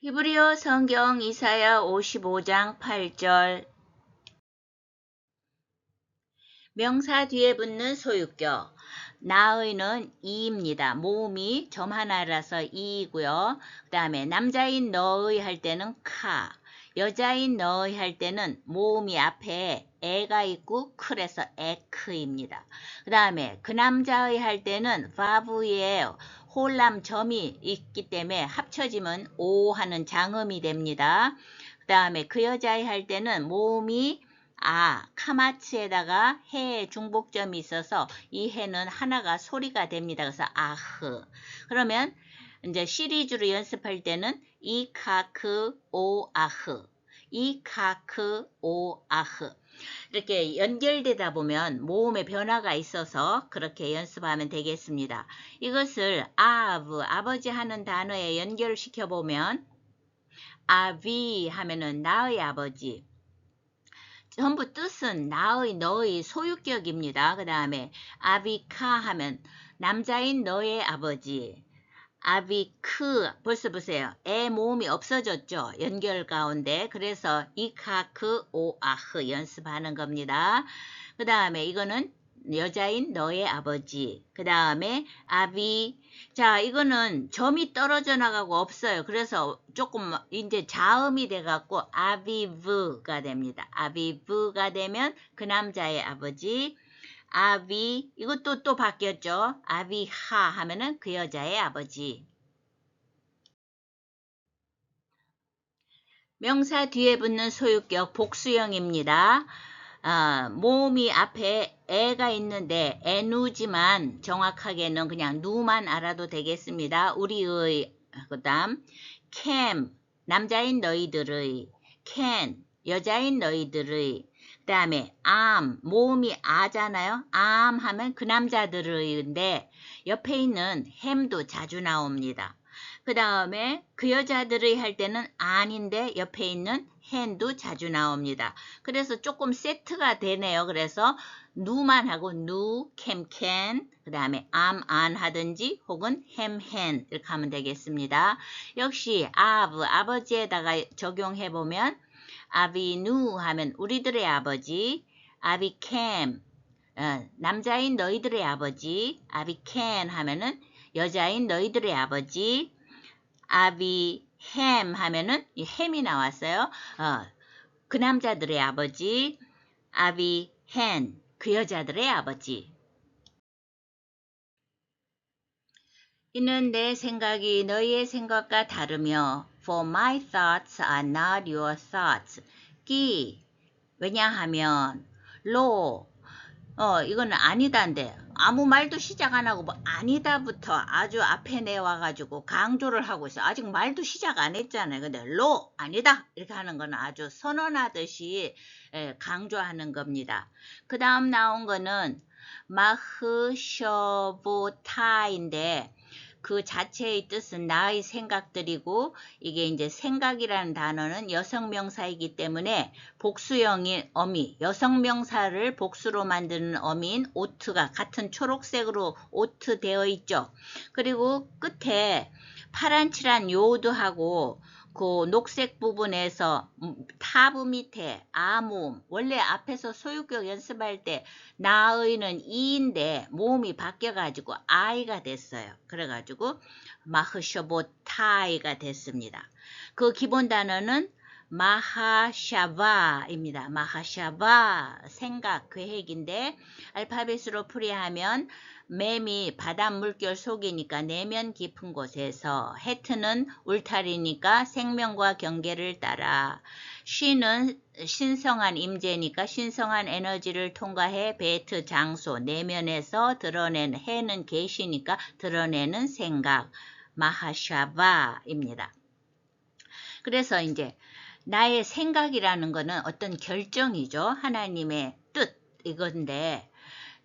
히브리어 성경 이사야 55장 8절. 명사 뒤에 붙는 소유격. 나의는 이입니다. 모음이 점 하나라서 이이고요. 그 다음에 남자인 너의 할 때는 카, 여자인 너의 할 때는 모음이 앞에 에가 있고 크래서 에크입니다. 그 다음에 그 남자의 할 때는 바브에 홀람 점이 있기 때문에 합쳐지면 오 하는 장음이 됩니다. 그 다음에 그 여자의 할 때는 모음이 카마츠에다가 해의 중복점이 있어서 이 해는 하나가 소리가 됩니다. 그래서 아흐. 그러면 이제 시리즈로 연습할 때는 이카크 오 아흐, 이카크 오 아흐. 이렇게 연결되다 보면 모음의 변화가 있어서 그렇게 연습하면 되겠습니다. 이것을 아버지 하는 단어에 연결시켜 보면 아비 하면은 나의 아버지. 전부 뜻은 나의 너의 소유격입니다. 그 다음에 아비카 하면 남자인 너의 아버지. 아비크 벌써 보세요. 에 모음이 없어졌죠. 연결 가운데. 그래서 이카크 오아흐 연습하는 겁니다. 그 다음에 이거는 여자인 너의 아버지. 그 다음에 아비. 자, 이거는 점이 떨어져 나가고 없어요. 그래서 조금 이제 자음이 돼갖고 아비브가 됩니다. 아비브가 되면 그 남자의 아버지. 아비, 이것도 또 바뀌었죠. 아비하 하면은 그 여자의 아버지. 명사 뒤에 붙는 소유격 복수형입니다. 모음이 앞에 에가 있는데 에누지만 정확하게는 그냥 누만 알아도 되겠습니다. 우리의, 그 다음 캠, 남자인 너희들의, 캔, 여자인 너희들의, 그 다음에 모음이 아잖아요. 하면 그 남자들의인데 옆에 있는 햄도 자주 나옵니다. 그 다음에 그 여자들의 할 때는 아닌데 옆에 있는 헨도 자주 나옵니다. 그래서 조금 세트가 되네요. 그래서 누만 하고 누, 캠, 그 다음에 안 하든지 혹은 햄 이렇게 하면 되겠습니다. 역시 아버지에다가 적용해보면 아비누 하면 우리들의 아버지, 아비캠 남자인 너희들의 아버지, 아비켄 하면은 여자인 너희들의 아버지, 아비햄 하면은 이 햄이 나왔어요. 그 남자들의 아버지, 아비헨 그 여자들의 아버지. 이는 내 생각이 너희의 생각과 다르며 For my thoughts are not your thoughts. 왜냐하면 이거는 아니다인데 아무 말도 시작 안 하고 뭐 아니다부터 아주 앞에 내와가지고 강조를 하고 있어. 아직 말도 시작 안 했잖아요. 근데 아니다 이렇게 하는 거는 아주 선언하듯이 강조하는 겁니다. 그 다음 나온 거는 마흐셔보타인데 그 자체의 뜻은 나의 생각들이고 이게 이제 생각이라는 단어는 여성명사이기 때문에 복수형인 어미, 여성명사를 복수로 만드는 어미인 오트가 같은 초록색으로 오트 되어 있죠. 그리고 끝에 파란칠한 요드하고 그 녹색 부분에서 타브 밑에 모음 원래 앞에서 소유격 연습할 때 나의는 이인데 모음이 바뀌어가지고 아이가 됐어요. 그래가지고 마흐셔보타이가 됐습니다. 그 기본 단어는 마하샤바입니다. 마하샤바 생각, 계획인데 알파벳으로 풀이하면 맴이 바닷물결 속이니까 내면 깊은 곳에서, 해트는 울타리니까 생명과 경계를 따라, 쉬는 신성한 임재니까 신성한 에너지를 통과해 베트 장소 내면에서 드러내는, 해는 계시니까 드러내는 생각, 마하샤바입니다. 그래서 이제 나의 생각이라는 것은 어떤 결정이죠. 하나님의 뜻 이건데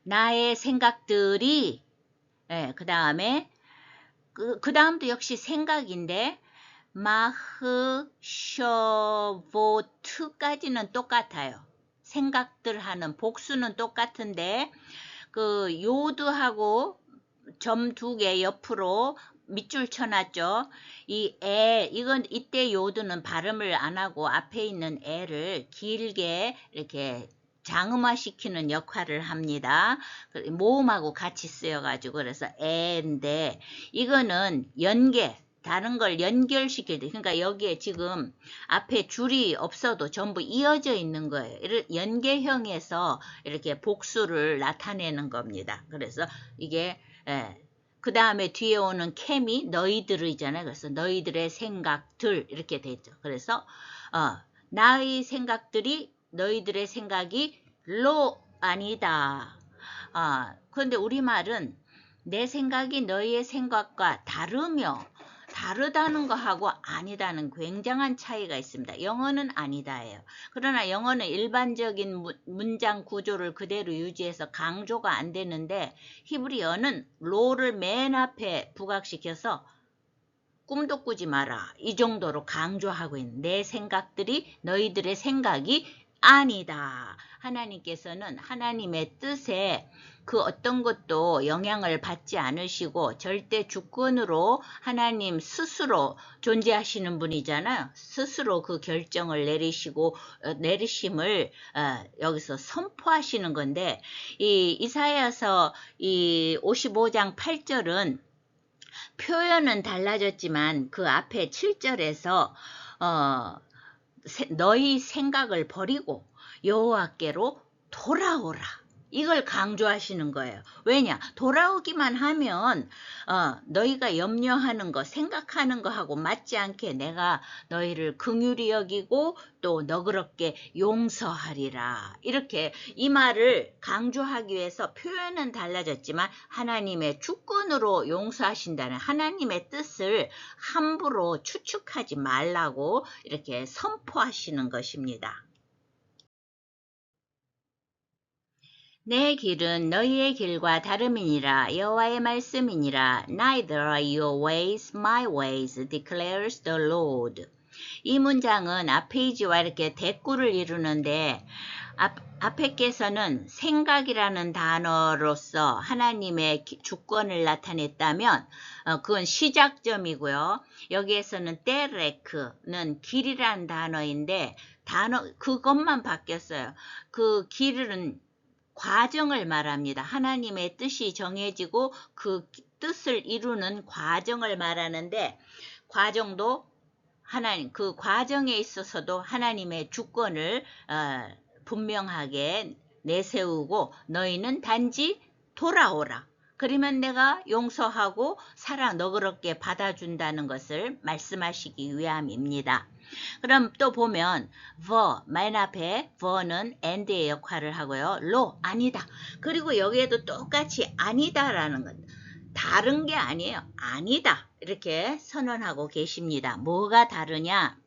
나의 생각들이 그 다음에 그 다음도 역시 생각인데 마흐셔보트까지는 똑같아요. 생각들 하는 복수는 똑같은데 그 요드하고 점 두 개 옆으로 밑줄 쳐놨죠. 이건 이때 요드는 발음을 안 하고 앞에 있는 에를 길게 이렇게 장음화시키는 역할을 합니다. 모음하고 같이 쓰여가지고 그래서 에인데 이거는 다른 걸 연결시킬 때, 그러니까 여기에 지금 앞에 줄이 없어도 전부 이어져 있는 거예요. 연계형에서 이렇게 복수를 나타내는 겁니다. 그래서 이게 그 다음에 뒤에 오는 캠이 너희들이잖아요. 그래서 너희들의 생각들 이렇게 되죠. 그래서 나의 생각들이 너희들의 생각이 로 아니다. 그런데 우리말은 내 생각이 너희의 생각과 다르다는 거하고 아니다는 굉장한 차이가 있습니다. 영어는 아니다예요. 그러나 영어는 일반적인 문장 구조를 그대로 유지해서 강조가 안 되는데 히브리어는 로를 맨 앞에 부각시켜서 꿈도 꾸지 마라. 이 정도로 강조하고 있는 내 생각들이 너희들의 생각이 아니다. 하나님께서는 하나님의 뜻에 그 어떤 것도 영향을 받지 않으시고 절대 주권으로 하나님 스스로 존재하시는 분이잖아요. 스스로 그 결정을 내리심을 여기서 선포하시는 건데 이사야서 55장 8절은 표현은 달라졌지만 그 앞에 7절에서 너희 생각을 버리고 여호와께로 돌아오라. 이걸 강조하시는 거예요. 왜냐? 돌아오기만 하면 너희가 염려하는 거, 생각하는 거하고 맞지 않게 내가 너희를 긍휼히 여기고 또 너그럽게 용서하리라. 이렇게 이 말을 강조하기 위해서 표현은 달라졌지만 하나님의 주권으로 용서하신다는 하나님의 뜻을 함부로 추측하지 말라고 이렇게 선포하시는 것입니다. 내 길은 너희의 길과 다름이니라. 여호와의 말씀이니라. Neither are your ways my ways, declares the Lord. 이 문장은 앞 페이지와 이렇게 대꾸를 이루는데 앞에께서는 생각이라는 단어로서 하나님의 주권을 나타냈다면 그건 시작점이고요. 여기에서는 때레크는 길이라는 단어인데 그것만 바뀌었어요. 그 길은 과정을 말합니다. 하나님의 뜻이 정해지고 그 뜻을 이루는 과정을 말하는데 과정도 그 과정에 있어서도 하나님의 주권을 분명하게 내세우고 너희는 단지 돌아오라. 그러면 내가 용서하고 너그럽게 받아준다는 것을 말씀하시기 위함입니다. 그럼 또 보면 맨 앞에 ver는 and의 역할을 하고요. 아니다. 그리고 여기에도 똑같이 아니다라는 건 다른 게 아니에요. 아니다. 이렇게 선언하고 계십니다. 뭐가 다르냐?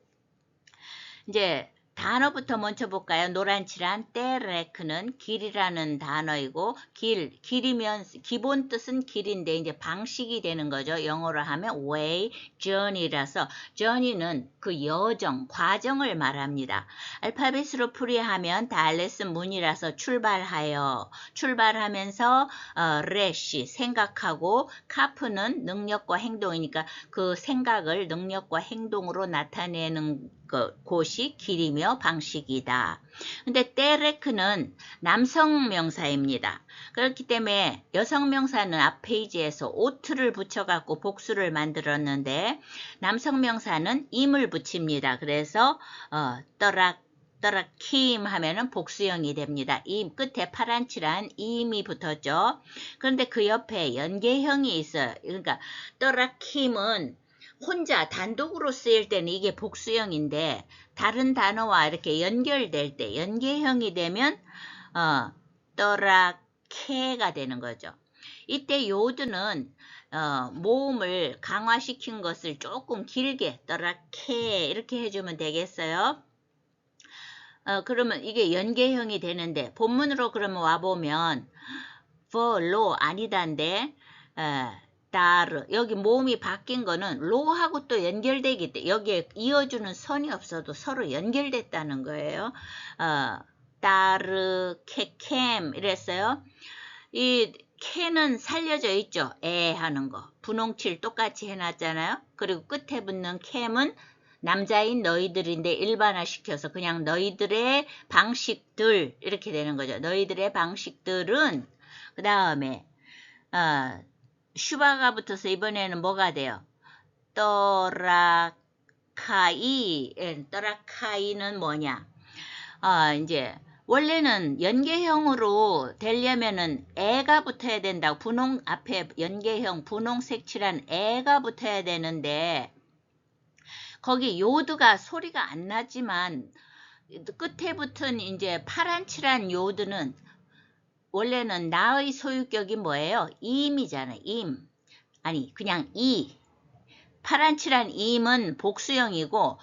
이제 단어부터 먼저 볼까요? 노란칠한 때레크는 길이라는 단어이고 길이면 기본 뜻은 길인데 이제 방식이 되는 거죠. 영어로 하면 way, journey라서 journey는 그 여정, 과정을 말합니다. 알파벳으로 풀이하면 달렛은 문이라서 출발하면서 레시 생각하고 카프는 능력과 행동이니까 그 생각을 능력과 행동으로 나타내는 곳이 길이며 방식이다. 근데 때레크는 남성 명사입니다. 그렇기 때문에 여성 명사는 앞 페이지에서 오트를 붙여갖고 복수를 만들었는데 남성 명사는 임을 붙입니다. 그래서 떠라킴 하면은 복수형이 됩니다. 임 끝에 파란칠한 임이 붙었죠. 그런데 그 옆에 연계형이 있어요. 그러니까 떠라킴은 혼자 단독으로 쓰일 때는 이게 복수형인데 다른 단어와 이렇게 연결될 때 연계형이 되면 떠라케가 되는 거죠. 이때 요드는 모음을 강화시킨 것을 조금 길게 떠라케 이렇게 해주면 되겠어요. 그러면 이게 연계형이 되는데 본문으로 그러면 와보면 로 아니다인데 여기 모음이 바뀐 거는 로하고 또 연결되기 때문에 여기에 이어주는 선이 없어도 서로 연결됐다는 거예요. 따르 케캠 이랬어요. 이 캐는 살려져 있죠. 에 하는 거. 분홍칠 똑같이 해놨잖아요. 그리고 끝에 붙는 캠은 남자인 너희들인데 일반화시켜서 그냥 너희들의 방식들 이렇게 되는 거죠. 너희들의 방식들은 그 다음에 슈바가 붙어서 이번에는 뭐가 돼요? 떠라카이. 떠라카이는 뭐냐? 이제 원래는 연계형으로 되려면은 애가 붙어야 된다고. 분홍 앞에 연계형 분홍색 칠한 애가 붙어야 되는데 거기 요드가 소리가 안 나지만 끝에 붙은 이제 파란 칠한 요드는 원래는 나의 소유격이 뭐예요? 임이잖아요. 임. 아니 그냥 이. 파란 칠한 임은 복수형이고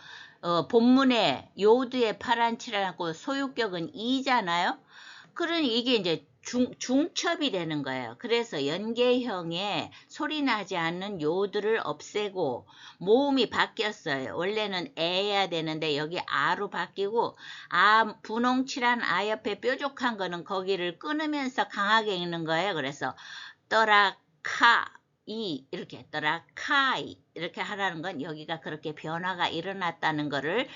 본문에 요드의 파란 칠하고 소유격은 이잖아요. 그러니 이게 이제 중첩이 되는 거예요. 그래서 연계형에 소리 나지 않는 요드를 없애고 모음이 바뀌었어요. 원래는 에야 되는데 여기 아로 바뀌고 분홍칠한 아 옆에 뾰족한 거는 거기를 끊으면서 강하게 읽는 거예요. 그래서 떠라카 이렇게 떠라카이 이렇게 하라는 건 여기가 그렇게 변화가 일어났다는 것을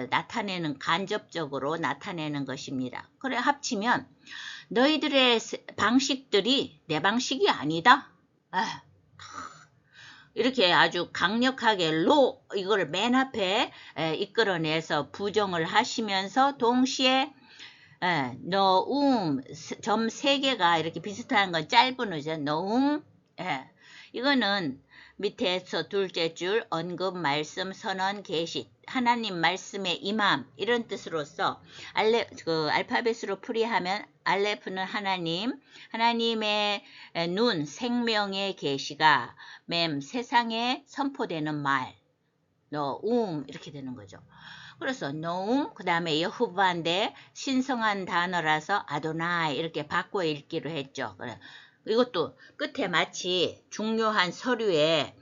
나타내는 간접적으로 나타내는 것입니다. 그래 합치면 너희들의 방식들이 내 방식이 아니다. 이렇게 아주 강력하게 이걸 맨 앞에 이끌어내서 부정을 하시면서 동시에 너움 점 3개가 이렇게 비슷한 건 짧은 의죠. 너움 이거는 밑에서 둘째 줄 언급 말씀 선언 계시 하나님 말씀의 임함 이런 뜻으로서 알파벳으로 풀이하면 알레프는 하나님, 하나님의 눈 생명의 계시가 맴 세상에 선포되는 말 너움 이렇게 되는 거죠. 그래서 너움 그 다음에 여호와인데 신성한 단어라서 아도나이 이렇게 바꿔 읽기로 했죠. 이것도 끝에 마치 중요한 서류에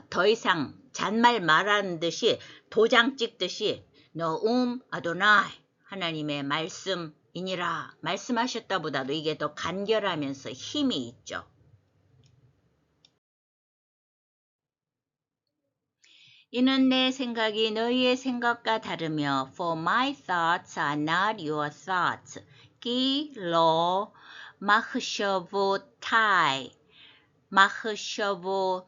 더 이상 잔말 말하는 듯이 도장 찍듯이 너움 아도나이 하나님의 말씀이니라 말씀하셨다 보다도 이게 더 간결하면서 힘이 있죠. 이는 내 생각이 너희의 생각과 다르며 For my thoughts are not your thoughts. 기로 마흐셔보타이 마흐셔보테켐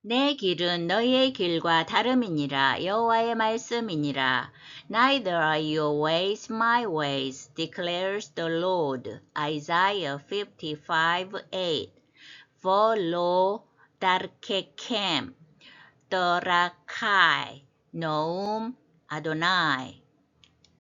내 길은 너희의 길과 다름이니라 여호와의 말씀이니라 Neither are your ways my ways declares the Lord. Isaiah 55:8 For lo darkekem 떠라카이 너움 아도나이